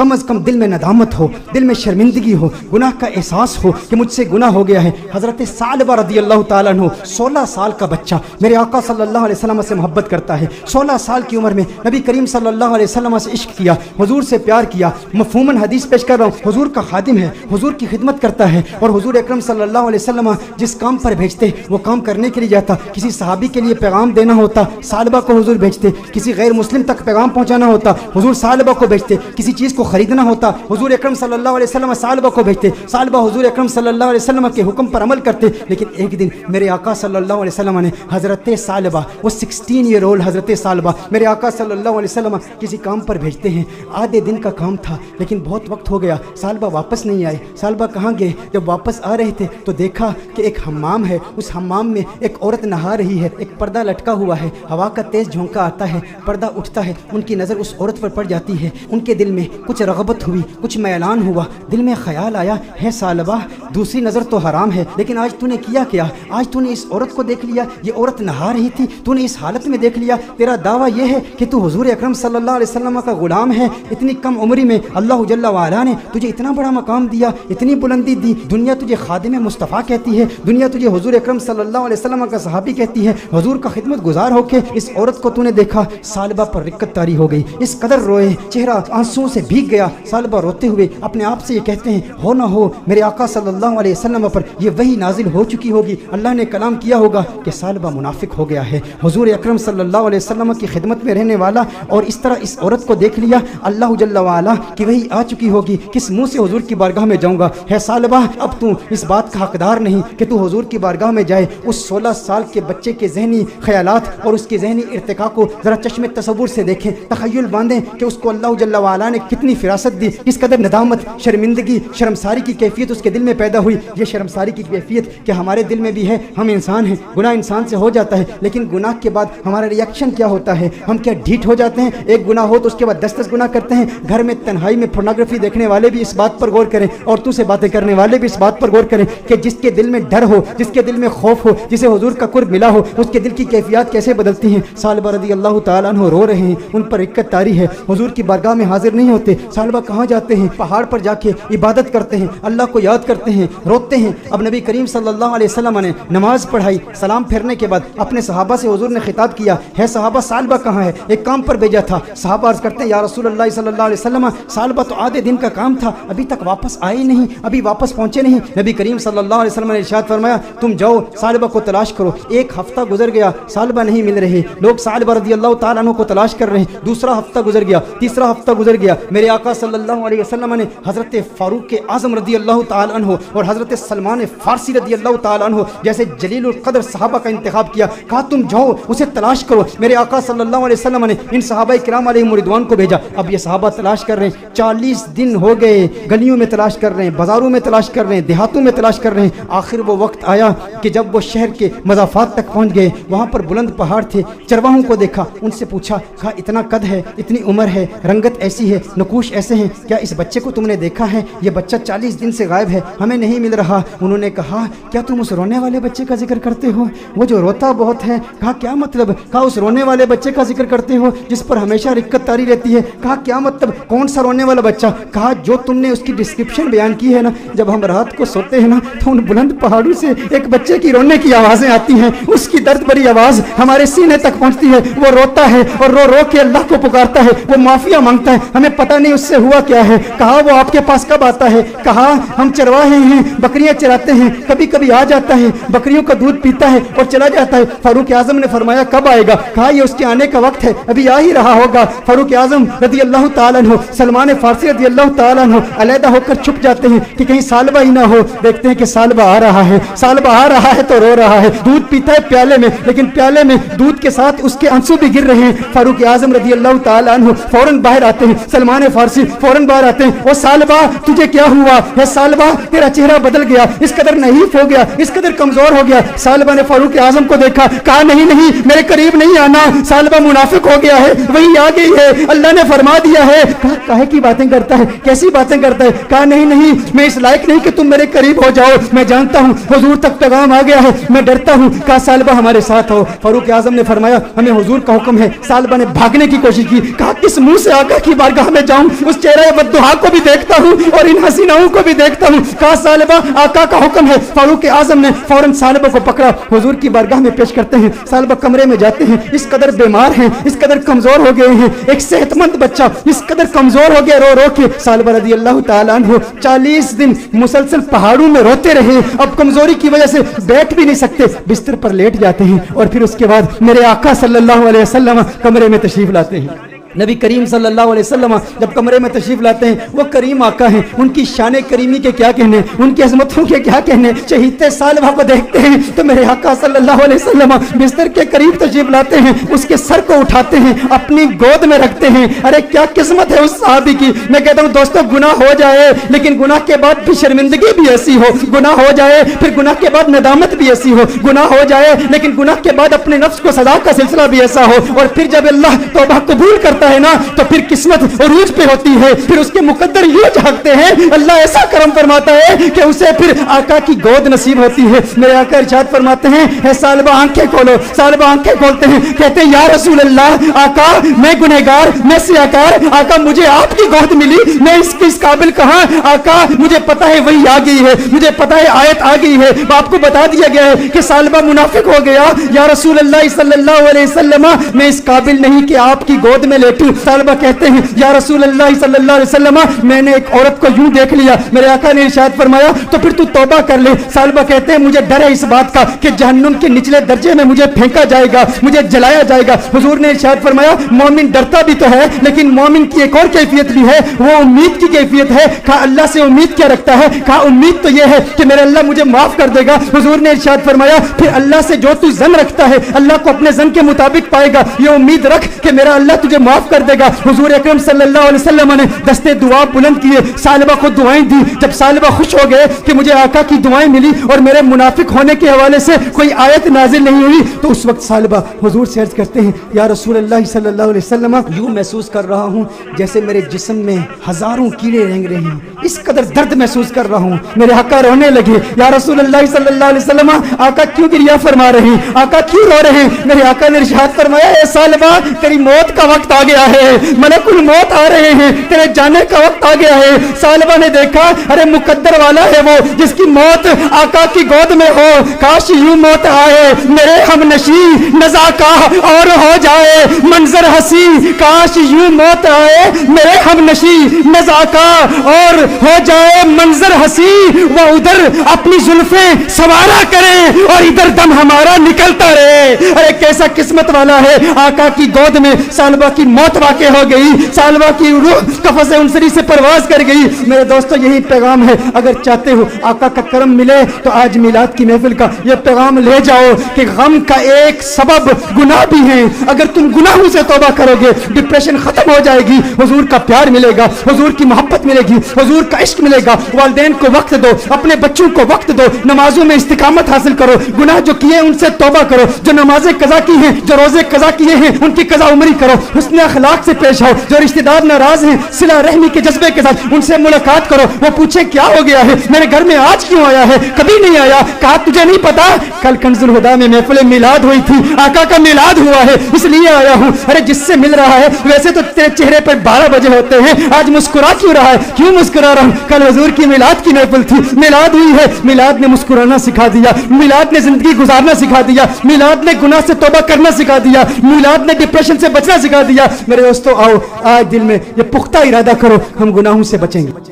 कम अज़ कम दिल में नदामत हो, दिल में शर्मिंदगी हो, गुनाह का एहसास हो कि मुझसे गुनाह हो गया है। हज़रत सालबा रदी अल्लाह ताला अन्हु 16 साल का बच्चा मेरे आका सल्लल्लाहु अलैहि वसल्लम से मोहब्बत करता है। 16 साल की उम्र में नबी करीम सल्लल्लाहु अलैहि वसल्लम से इश्क किया, हुजूर से प्यार किया। मफ़हूमन हदीस पेश कर रहा हूँ, हुजूर का खादिम है, हुजूर की खिदमत करता है और हुजूर अकरम सल्लल्लाहु अलैहि वसल्लम जिस काम पर भेजते वो काम करने के लिए जाता। किसी सहाबी के लिए पैगाम देना होता, सालबा को हुजूर भेजते। किसी गैर मुस्लिम तक पैगाम पहुंचाना होता, हुजूर सालबा को भेजते। किसी चीज़ को खरीदना होता, हुजूर अकरम सल्लल्लाहु अलैहि वसल्लम सालबा को भेजते। सालबा हुजूर अकरम सल्लल्लाहु अलैहि वसल्लम के हुक्म पर अमल करते। लेकिन एक दिन मेरे आका सल्लल्लाहु अलैहि वसल्लम ने हज़रत सालबा, वो 16 ईयर ओल्ड हज़रत सालबा मेरे आका सल्लल्लाहु अलैहि वसल्लम किसी काम पर भेजते हैं। आधे दिन का काम था लेकिन बहुत वक्त हो गया, सालबा वापस नहीं आए। सालबा कहाँ गए? जब वापस आ रहे थे तो देखा कि एक हम्माम है, उस हम्माम में एक औरत नहा रही है, एक पर्दा लटका हुआ है, हवा का तेज़ झोंका आता है, पर्दा उठता है, उनकी नज़र उस औरत पर पड़ जाती है। उनके दिल में कुछ रग़बत हुई, कुछ मैलान हुआ, दिल में ख्याल आया, है सालबा दूसरी नज़र तो हराम है लेकिन आज तूने किया क्या? आज तूने इस औरत को देख लिया, ये औरत नहा रही थी, तूने इस हालत में देख लिया। तेरा दावा ये है कि तू हुजूर अकरम सल्लल्लाहु अलैहि वसल्लम का गुलाम है। इतनी कम उम्र में अल्लाह जल्ला वाला ने तुझे इतना बड़ा मकाम दिया, इतनी बुलंदी दी। दुनिया तुझे खादिम मुस्तफ़ा कहती है, दुनिया तुझे हुजूर अकरम सल्लल्लाहु अलैहि वसल्लम का सहाबी कहती है। हुजूर का खिदमत गुजार होके इस औरत को तूने देखा। सालबा पर रिक्कत तारी हो गई, इस कदर रोए, चेहरा आंसुओं से भीग गया। सालबा रोते हुए अपने आप से ये कहते हैं, हो ना हो मेरे आका सल्लल्लाहु अलैहि वसल्लम पर ये वही नाजिल हो चुकी होगी, अल्लाह ने कलाम किया होगा कि सालबा मुनाफिक हो गया है। हुजूर अकरम सल्लल्लाहु अलैहि वसल्लम की खिदमत में रहने वाला और इस तरह इस औरत को देख लिया, अल्लाह जल्ला वाला कि वही आ चुकी होगी, किस मुंह से हुजूर की बारगाह में जाऊंगा। है सालबा अब तू इस बात का हकदार नहीं कि तू हुजूर की बारगाह में जाए। उस 16 साल के बच्चे के जहनी ख्यालात और उसके जहनी इर्तिका को जरा चश्मे तसव्वुर से देखें, तखय्युल बांधें कि उसको अल्लाह जल्ला वाला ने कितनी फिरासत दी, किस कदर नदामत, शर्मिंदगी, शर्मसारी की कैफियत उसके दिल में पैदा हुई। ये शर्मसारी की कैफियत कि हमारे दिल में भी है, हम इंसान हैं, गुनाह इंसान से हो जाता है, लेकिन गुनाह के बाद हमारा रिएक्शन क्या होता है? हम क्या ढीठ हो जाते हैं? एक गुनाह हो तो उसके बाद 10-10 गुनाह करते हैं। घर में तन्हाई में पोर्नोग्राफी देखने वाले भी इस बात पर गौर करें, औरतों से बातें करने वाले भी इस बात पर गौर करें कि जिसके दिल में डर हो, जिसके दिल में खौफ हो, जिसे हुजूर का कुर्ब मिला हो, उसके दिल की कैफियत कैसे बदलती हैं। सालबा रदी अल्लाह ताला अन्हु रो रहे हैं, उन पर रिक्कत तारी है, हुजूर की बारगाह में हाजिर नहीं होते। सालबा कहाँ जाते हैं? पहाड़ पर जाके इबादत करते हैं, अल्लाह को याद करते हैं, रोते हैं। अब नबी करीम सल्लल्लाहु अलैहि वसल्लम ने नमाज पढ़ाई, सलाम फेरने के बाद अपने सहाबा से हुजूर ने खिताब किया, है सहाबा सालबा कहाँ है? एक काम पर भेजा था। सहाबा अर्ज करते हैं, या रसूलल्लाह सल्लल्लाहु अलैहि वसल्लम सालबा तो आधे दिन का काम था, अभी तक वापस आए नहीं, अभी वापस पहुंचे नहीं। नबी करीम सल्लल्लाहु अलैहि वसल्लम ने इरशाद फरमाया, तुम जाओ सालबा को तलाश करो। एक हफ्ता गुजर गया, सालबा नहीं मिल रहे, लोग सालबा रदी अल्लाह ताला अन्हु को तलाश कर रहे हैं। दूसरा हफ्ता गुजर गया, तीसरा हफ्ता गुजर गया। मेरे आका सल्लल्लाहु अलैहि वसल्लम ने हजरत फारूक आजम रदी अल्लाह ताला अन्हु और हजरत सलमान फारसी रदी अल्लाह ताला अन्हु जैसे जलीलुल कदर सहाबा का इंतखाब किया, कहा तुम जाओ उसे तलाश करो। मेरे आका सल्लल्लाहु अलैहि वसल्लम ने इन सहाबा किराम अलैहिम रिदवान को भेजा। अब ये सहाबा तलाश कर रहे हैं, 40 दिन हो गए, गलियों में तलाश कर रहे हैं, बाजारों में तलाश कर रहे हैं, देहातों में तलाश कर रहे हैं। आखिर वो वक्त आया कि जब वो शहर के मज़ाफात तक पहुंच गए, वहाँ पर बुलंद पहाड़ थे। चरवाहों को देखा, उनसे पूछा, कहा इतना कद है, इतनी उम्र है, रंगत ऐसी है, नकूश ऐसे हैं, क्या इस बच्चे को तुमने देखा है? ये बच्चा 40 दिन से गायब है, हमें नहीं मिल रहा। उन्होंने कहा, क्या तुम उस रोने वाले बच्चे का जिक्र करते हो, वो जो रोता बहुत है? कहा क्या मतलब? कहा उस रोने वाले बच्चे का जिक्र करते हो जिस पर हमेशा रिक्कत तारी रहती है? कहा क्या मतलब, कौन सा रोने वाला बच्चा? कहा जो तुमने उसकी डिस्क्रिप्शन बयान की है ना, जब हम रात को सोते हैं ना तो उन बुलंद पहाड़ों से एक बच्चे की रोने की आवाज़ें आती हैं, उसकी दर्द भरी आवाज़ हमारे सीने तक पहुंचती है। वो रोता है और रो रो के अल्लाह को पुकारता है, वो माफिया मांगता है, हमें पता नहीं उससे हुआ क्या है। कहा वो आपके पास कब आता है? कहा हम चरवाहे हैं, बकरियां चराते हैं, कभी कभी आ जाता है, बकरियों का दूध पीता है और चला जाता है। फारूक आजम ने फरमाया कब आएगा? कहा ये उसके आने का वक्त है, अभी आ ही रहा होगा। फारूक आजम रदी अल्लाह ताला अन्हु, सलमान फारसी रदी अल्लाह ताला अन्हु अलहदा होकर छुप जाते हैं कि कहीं सालबा ही ना हो। देखते हैं कि सालबा आ रहा है, सालबा आ रहा है तो रो रहा है, दूध पीता है प्याले में, लेकिन प्याले में दूध के साथ उसके आंसू भी गिर रहे हैं। फारूक आजम रदी अल्लाह ताला अन्हु फौरन बाहर आते हैं, सलमान फारसी फौरन बाहर आते हैं, ओ सालबा तुझे क्या हुआ है? सालबा तेरा चेहरा बदल गया, इस कदर नहीफ हो गया, इस कदर कमजोर हो गया। सालबा ने फारूक आजम को देखा, कहा नहीं नहीं मेरे करीब नहीं आना, सालबा मुनाफिक हो गया है, वही आ गई है, अल्लाह ने फरमा दिया है। कहा काहे की बातें करता है, कैसी बातें करता है? कहा नहीं नहीं मैं इस लायक नहीं कि तुम मेरे करीब हो जाओ, मैं जानता हूँ हुजूर तक पैगाम आ गया है, मैं डरता हूँ। कहा सालबा हमारे साथ हो। फारूक आजम ने फरमाया हमें हुजूर का हुक्म है। सालबा ने भागने की कोशिश की, कहा किस मुंह से आका की बारगाह में जाऊंगा? उस चेहरे बद्दुहा को भी देखता हूँ और इन हसीनाओं को भी देखता हूँ। कहा सालिबा आका का हुक्म है। फारूक आजम ने फौरन सालिबा को पकड़ा, हुजूर की बारगाह में पेश करते हैं। सालिबा कमरे में जाते हैं, इस कदर बीमार हैं, इस कदर कमजोर हो गए हैं, एक सेहतमंद बच्चा इस कदर कमजोर हो गया रो रो के। सालिबा रज़ी अल्लाह ताला अन्हु 40 दिन मुसलसल पहाड़ों में रोते रहे। अब कमजोरी की वजह से बैठ भी नहीं सकते, बिस्तर पर लेट जाते हैं और फिर उसके बाद मेरे आका सल्लल्लाहु अलैहि वसल्लम कमरे में तशरीफ लाते हैं। नबी करीम सल्लल्लाहु अलैहि वसल्लम जब कमरे में तशरीफ लाते हैं, वो करीम आका हैं, उनकी शान करीमी के क्या कहने, उनकी अजमतों के क्या कहने। चहीते सालिबा को देखते हैं तो मेरे आका सल्लल्लाहु अलैहि वसल्लम बिस्तर के करीब तशरीफ लाते हैं, उसके सर को उठाते हैं, अपनी गोद में रखते हैं। अरे क्या किस्मत है उस सहाबी की। मैं कहता हूँ दोस्तों, गुनाह हो जाए लेकिन गुनाह के बाद भी शर्मिंदगी भी ऐसी हो, गुनाह हो जाए फिर गुनाह के बाद नदामत भी ऐसी हो, गुनाह हो जाए लेकिन गुनाह के बाद अपने नफ्स को सजा का सिलसिला भी ऐसा हो, और फिर जब अल्लाह तौबा कबूल करता है ना तो फिर किस्मत उरूज पे होती है, फिर उसके मुकद्दर यूं झांकते हैं, अल्लाह ऐसा करम फरमाता है कि उसे फिर आका की गोद नसीब होती है। मेरे आका इरशाद फरमाते हैं, सालिबा आंखें खोलो। सालिबा आंखें खोलते हैं, कहते हैं या रसूल अल्लाह, आका मैं गुनहगार, मैं सियाकार, आका मुझे आपकी गोद मिली, मैं इस काबिल कहां आका, मुझे पता है वही आ गई है, मुझे पता है आयत आ गई है, आपको बता दिया गया है कि सालिबा मुनाफिक हो गया। या रसूल अल्लाह सल्लल्लाहु अलैहि वसल्लम, मैं इस काबिल नहीं कि आपकी गोद में लेटूं। सालिबा कहते हैं, या रसूल अल्लाह सल्लल्लाहु अलैहि वसल्लम, मैंने एक औरत को यूं देख लिया। मेरे आका ने इरशाद फरमाया, तो फिर तू तौबा कर ले। सालिबा कहते हैं, मुझे डर है इस बात का कि जहन्नुम के निचले दर्जे में मुझे फेंका जाएगा, मुझे जलाया जाएगा। हुजूर ने इरशाद फरमाया, मोमिन डरता भी तो है लेकिन मोमिन की एक और कैफियत भी है, वो उम्मीद की कैफियत है। कहा अल्लाह से उम्मीद क्या रखता है? कहा उम्मीद तो ये है कि मेरा अल्लाह मुझे माफ कर देगा। हुजूर ने इरशाद फरमाया, फिर अल्लाह से जो तू जन रखता है अल्लाह को अपने जन के मुताबिक पाएगा, ये उम्मीद रख कि मेरा अल्लाह तुझे माफ कर देगा। हुजूर अकरम सल्लल्लाहु अलैहि वसल्लम ने दस्ते दुआ बुलंद किए, सालिबा को दुआएं दी। जब सालिबा खुश हो गए कि मुझे आका की दुआएं मिली और मेरे मुनाफिक होने के हवाले से कोई आयत नाजिल नहीं हुई, तो उस वक्त सालिबा हुजूर से अर्ज करते हैं, या रसूल अल्लाह सल्लल्लाहु अलैहि वसल्लम, यूं महसूस कर रहा हूं जैसे मेरे जिस्म में हजारों कीड़े रेंग रहे हैं, इस कदर दर्द महसूस कर रहा हूं। मेरे आका रोने लगे, या रसूल अल्लाह सल्लल्लाहु अलैहि वसल्लम, आका क्यों गिरिया फरमा रहे हैं, आका क्यों रो रहे हैं? मेरे आका ने इरशाद फरमाया, ए सालिबा तेरी मौत का वक्त आ गया है, मलकुल मौत आ रहे हैं, तेरे जाने का वक्त आ गया है। सालिबा ने देखा, अरे मुकद्दर वाला है वो जिसकी मौत आका की गोद में हो। काश यूं मौत आए मेरे हम नशी नजाका और हो जाए मंजर हंसी, काश यूं मौत आए मेरे हम नशी नजाका और हो जाए मंजर हंसी। वो उधर अपनी जुल्फे सवारा करे और इधर दम हमारा निकलता रहे। अरे कैसा किस्मत वाला है, आका की गोद में सालिबा की मौत वाक़ हो गई, सालिबा की रूह कफ़स उनसरी से परवाज कर गई। मेरे दोस्तों यही पैगाम है, अगर चाहते हो आका का करम मिले तो आज मिलाद की महफिल का ये पैगाम ले जाओ कि गम का एक सबब गुनाह भी है। अगर तुम गुनाहों से तौबा करोगे डिप्रेशन खत्म हो जाएगी, हुजूर का प्यार मिलेगा, हुजूर की मोहब्बत मिलेगी, हुजूर का इश्क मिलेगा। वालिदैन को वक्त दो, अपने बच्चों को वक्त दो, नमाजों में इस्तिकामत हासिल करो, गुनाह जो किए उनसे तौबा करो, जो नमाजें कज़ा की हैं, जो रोजे कज़ा किए हैं उनकी कज़ा उमरी करो, हुस्न अखलाक से पेश आओ। जो रिश्तेदार नाराज हैं सिला रहमी के जज्बे के साथ उनसे मुलाकात करो, वो पूछे क्या हो गया है, मेरे घर में आज क्यों आया है, कभी नहीं आया। कहा तुझे नहीं पता कल कंजुल हुदा में महफिल मिलाद हुई थी, आका का मिलाद हुआ है इसलिए आया हूँ। अरे जिससे मिल रहा है वैसे तो तेरे चेहरे पर 12 बजे होते हैं, आज मुस्कुरा क्यों रहा है? क्यों मुस्कुरा रहा हूँ? कल हुजूर की मिलाद की महफिल थी, मिलाद हुई है, मिलाद ने मुस्कुराना सिखा दिया, मिलाद ने जिंदगी गुजारना सिखा दिया, मिलाद ने गुनाह से तौबा करना सिखा दिया, मिलाद ने डिप्रेशन से बचना सिखा दिया। मेरे दोस्तों आओ आज दिल में ये पुख्ता इरादा करो, हम गुनाहों से बचेंगे।